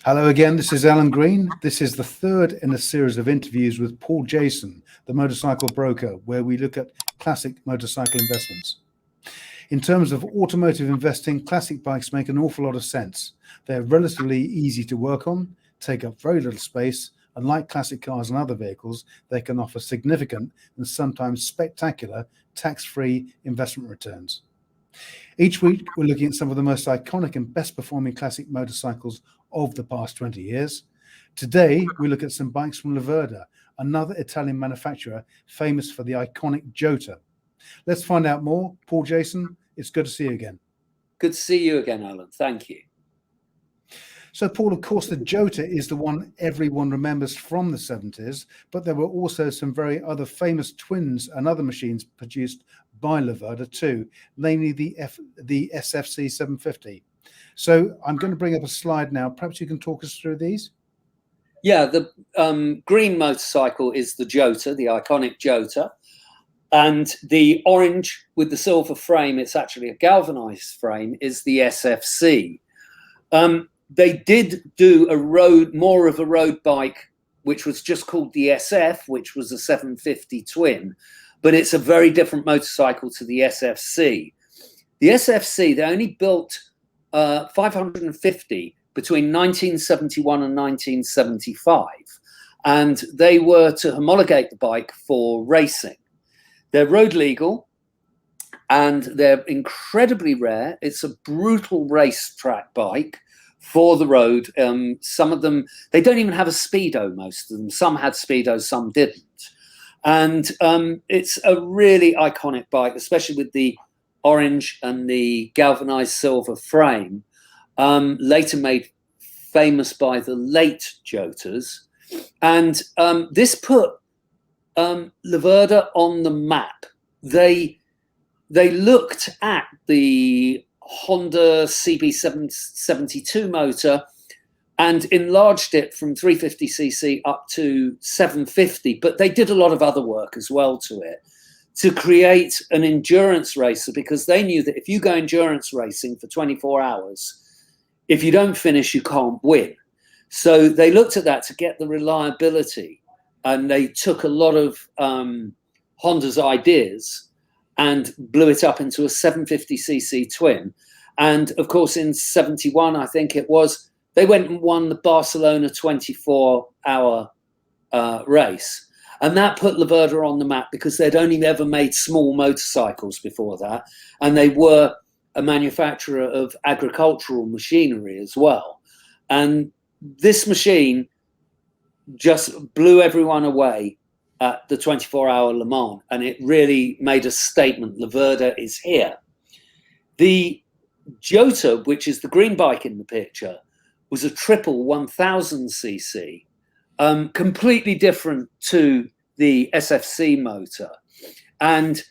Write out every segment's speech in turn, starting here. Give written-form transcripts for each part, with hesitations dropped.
Hello again, this is Alan Green. This is the third in a series of interviews with Paul Jason, the motorcycle broker, where we look at classic motorcycle investments. In terms of automotive investing, classic bikes make an awful lot of sense. They're relatively easy to work on, take up very little space, and like classic cars and other vehicles, they can offer significant and sometimes spectacular tax-free investment returns. Each week, we're looking at some of the most iconic and best performing classic motorcycles of the past 20 years. Today, we look at some bikes from Laverda, another Italian manufacturer famous for the iconic Jota. Let's find out more. Paul Jason, it's good to see you again. Good to see you again, Alan. Thank you. So, Paul, of course, the Jota is the one everyone remembers from the 70s, but there were also some very other famous twins and other machines produced by Laverda too, namely the SFC 750. So I'm going to bring up a slide now. Perhaps you can talk us through these? Yeah, the green motorcycle is the Jota, the iconic Jota. And the orange with the silver frame, it's actually a galvanized frame, is the SFC. They did do more of a road bike, which was just called the SF, which was a 750 twin, but it's a very different motorcycle to the SFC. The SFC, they only built 550 between 1971 and 1975, and they were to homologate the bike for racing. They're road legal, and they're incredibly rare. It's a brutal racetrack bike for the road. Some of them, they don't even have a speedo, most of them. Some had speedos, some didn't. And it's a really iconic bike, especially with the orange and the galvanized silver frame, later made famous by the late Jotas. And this put Laverda on the map. They looked at the Honda CB772 motor and enlarged it from 350cc up to 750, but they did a lot of other work as well to it to create an endurance racer, because they knew that if you go endurance racing for 24 hours, if you don't finish, you can't win. So they looked at that to get the reliability, and they took a lot of Honda's ideas and blew it up into a 750cc twin. And of course, in 71, I think it was, they went and won the Barcelona 24-hour race. And that put Laverda on the map, because they'd only ever made small motorcycles before that. And they were a manufacturer of agricultural machinery as well. And this machine just blew everyone away at the 24-hour Le Mans. And it really made a statement. Laverda is here. The Jota, which is the green bike in the picture, was a triple 1000cc, completely different to the SFC motor. And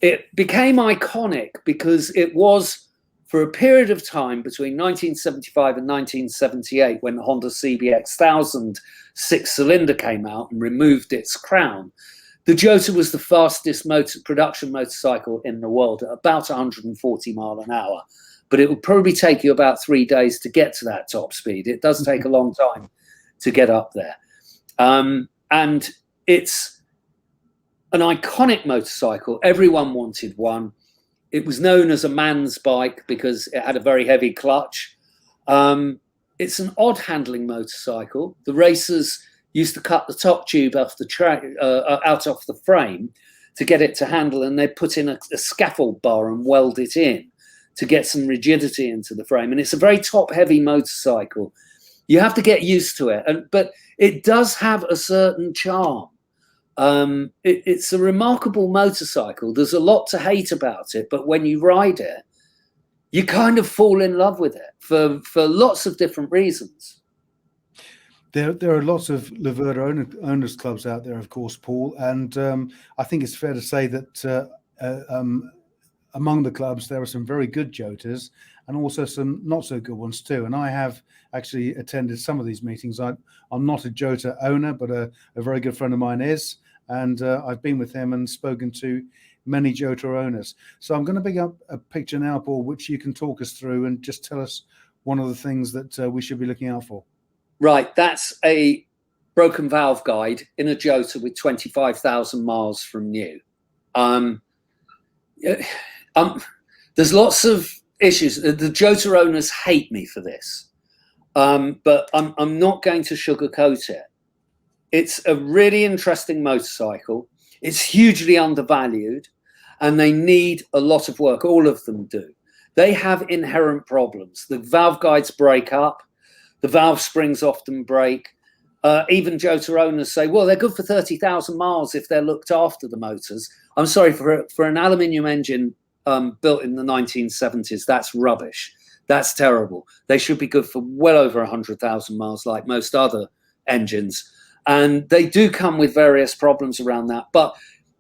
it became iconic because it was, for a period of time between 1975 and 1978, when the Honda CBX 1000 six-cylinder came out and removed its crown, the Jota was the fastest production motorcycle in the world at about 140 miles an hour. But it would probably take you about 3 days to get to that top speed. It does take a long time to get up there. And it's an iconic motorcycle. Everyone wanted one. It was known as a man's bike because it had a very heavy clutch. It's an odd handling motorcycle. The racers used to cut the top tube off the out of the frame to get it to handle, and they'd put in a scaffold bar and weld it in to get some rigidity into the frame. And it's a very top-heavy motorcycle. You have to get used to it, but it does have a certain charm. It's a remarkable motorcycle. There's a lot to hate about it, but when you ride it, you kind of fall in love with it for lots of different reasons. There are lots of Laverda owners clubs out there, of course, Paul, and I think it's fair to say that among the clubs, there are some very good Jotas and also some not so good ones too. And I have actually attended some of these meetings. I'm not a Jota owner, but a very good friend of mine is. And I've been with him and spoken to many Jota owners. So I'm going to bring up a picture now, Paul, which you can talk us through and just tell us one of the things that we should be looking out for. Right, that's a broken valve guide in a Jota with 25,000 miles from new. There's lots of issues. The Jota owners hate me for this, but I'm not going to sugarcoat it. It's a really interesting motorcycle. It's hugely undervalued, and they need a lot of work. All of them do. They have inherent problems. The valve guides break up. The valve springs often break. Even Jota owners say, well, they're good for 30,000 miles if they're looked after, the motors. I'm sorry, for an aluminium engine built in the 1970s, that's rubbish. That's terrible. They should be good for well over 100,000 miles like most other engines. And they do come with various problems around that. But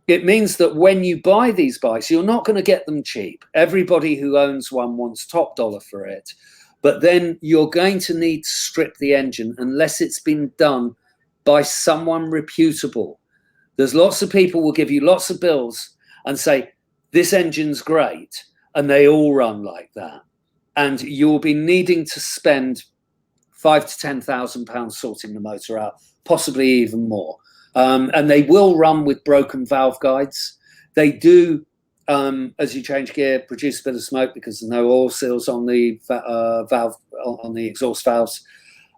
it means that when you buy these bikes, you're not going to get them cheap. Everybody who owns one wants top dollar for it. But then you're going to need to strip the engine unless it's been done by someone reputable. There's lots of people will give you lots of bills and say, this engine's great. And they all run like that. And you'll be needing to spend £5,000 to £10,000 sorting the motor out, possibly even more. And they will run with broken valve guides. They do, as you change gear, produce a bit of smoke because there's no oil seals on the valve, on the exhaust valves.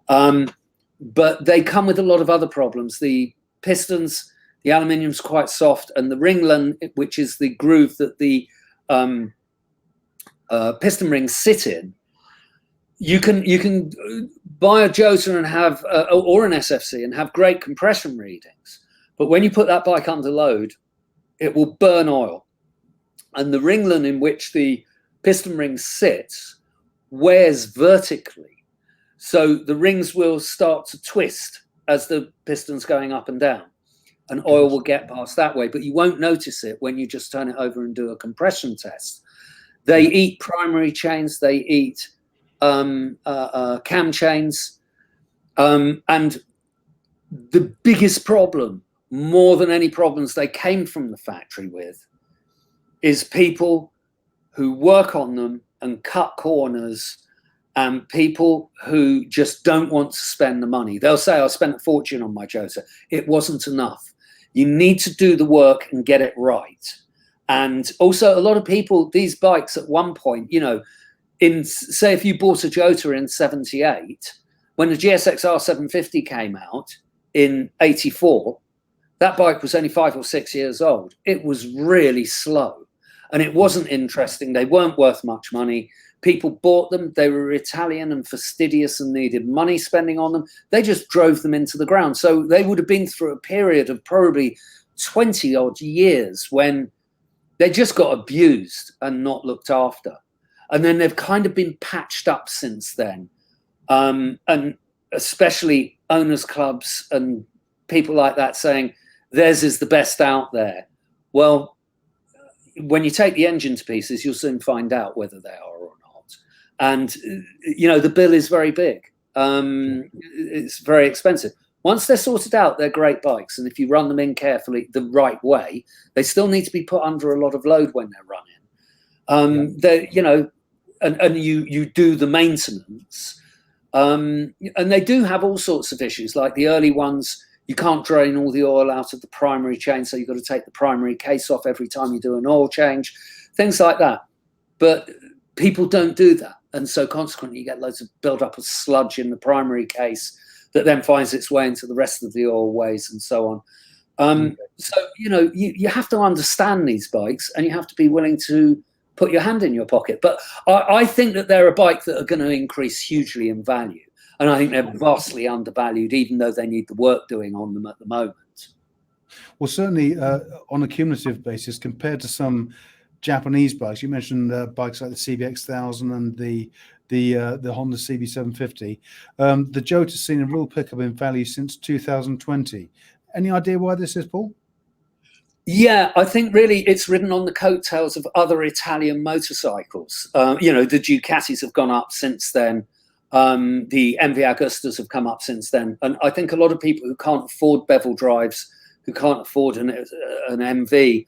But they come with a lot of other problems. The pistons, the aluminium's quite soft, and the ringland, which is the groove that the piston rings sit in, you can buy a Jota and have or an SFC and have great compression readings, but when you put that bike under load, it will burn oil, and the ringland in which the piston ring sits wears vertically, so the rings will start to twist as the piston's going up and down, and oil will get past that way, but you won't notice it when you just turn it over and do a compression test. They eat primary chains, they eat cam chains, and the biggest problem, more than any problems they came from the factory with, is people who work on them and cut corners, and people who just don't want to spend the money. They'll say, I spent a fortune on my Jota. It wasn't enough. You need to do the work and get it right. And also a lot of people, these bikes at one point, you know, say if you bought a Jota in 78, when the GSX-R 750 came out in 84, that bike was only 5 or 6 years old. It was really slow and it wasn't interesting. They weren't worth much money. People bought them. They were Italian and fastidious and needed money spending on them. They just drove them into the ground. So they would have been through a period of probably 20 odd years when they just got abused and not looked after. And then they've kind of been patched up since then. And especially owners clubs and people like that saying, theirs is the best out there. Well, when you take the engine to pieces, you'll soon find out whether they are or not. And, you know, the bill is very big. It's very expensive. Once they're sorted out, they're great bikes. And if you run them in carefully the right way, they still need to be put under a lot of load when they're running. They, you know, and you do the maintenance. And they do have all sorts of issues, like the early ones, you can't drain all the oil out of the primary chain, so you've got to take the primary case off every time you do an oil change, things like that. But people don't do that. And so consequently, you get loads of build-up of sludge in the primary case that then finds its way into the rest of the oil ways and so on. So, you know, you have to understand these bikes and you have to be willing to put your hand in your pocket. But I think that they're a bike that are going to increase hugely in value. And I think they're vastly undervalued, even though they need the work doing on them at the moment. Well, certainly on a cumulative basis, compared to some Japanese bikes, you mentioned bikes like the CBX-1000 and the Honda CB750. The Jota's seen a real pickup in value since 2020. Any idea why this is, Paul? Yeah, I think really it's ridden on the coattails of other Italian motorcycles. You know, the Ducatis have gone up since then. The MV Agustas have come up since then. And I think a lot of people who can't afford bevel drives, who can't afford an MV,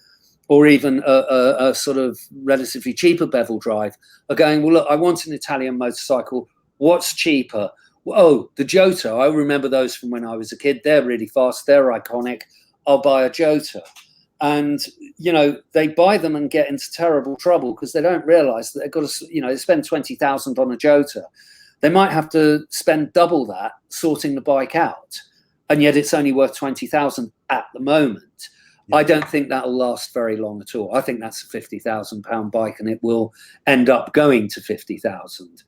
or even a sort of relatively cheaper bevel drive, are going, well, look, I want an Italian motorcycle. What's cheaper? Oh, the Jota. I remember those from when I was a kid. They're really fast. They're iconic. I'll buy a Jota. And, you know, they buy them and get into terrible trouble because they don't realize that they've got to, you know, they spend 20,000 on a Jota. They might have to spend double that sorting the bike out. And yet it's only worth 20,000 at the moment. I don't think that'll last very long at all. I think that's a £50,000 bike and it will end up going to 50,000.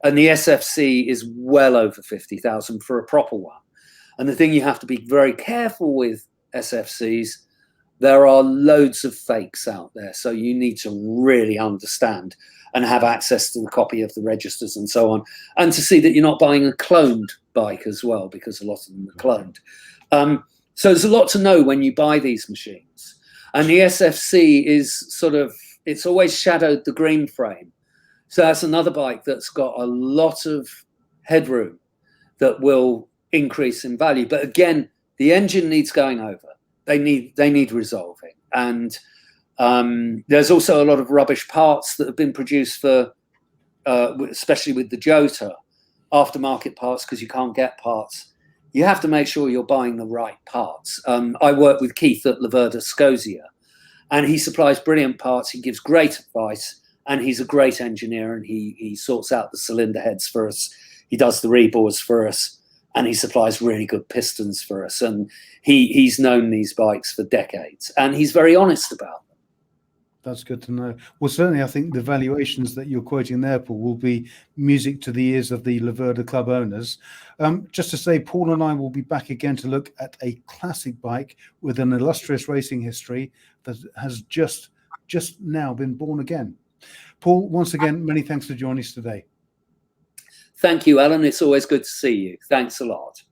And the SFC is well over 50,000 for a proper one. And the thing you have to be very careful with SFCs, there are loads of fakes out there. So you need to really understand and have access to the copy of the registers and so on. And to see that you're not buying a cloned bike as well, because a lot of them are cloned. So there's a lot to know when you buy these machines. And the SFC is sort of, it's always shadowed the green frame. So that's another bike that's got a lot of headroom that will increase in value. But again, the engine needs going over. They need resolving. And there's also a lot of rubbish parts that have been produced for, especially with the Jota, aftermarket parts, because you can't get parts. You have to make sure you're buying the right parts. I work with Keith at Laverda Scosia, and he supplies brilliant parts. He gives great advice, and he's a great engineer, and he sorts out the cylinder heads for us. He does the rebores for us, and he supplies really good pistons for us. And he's known these bikes for decades, and he's very honest about them. That's good to know. Well, certainly, I think the valuations that you're quoting there, Paul, will be music to the ears of the Laverda Club owners. Just to say, Paul and I will be back again to look at a classic bike with an illustrious racing history that has just now been born again. Paul, once again, many thanks for joining us today. Thank you, Alan. It's always good to see you. Thanks a lot.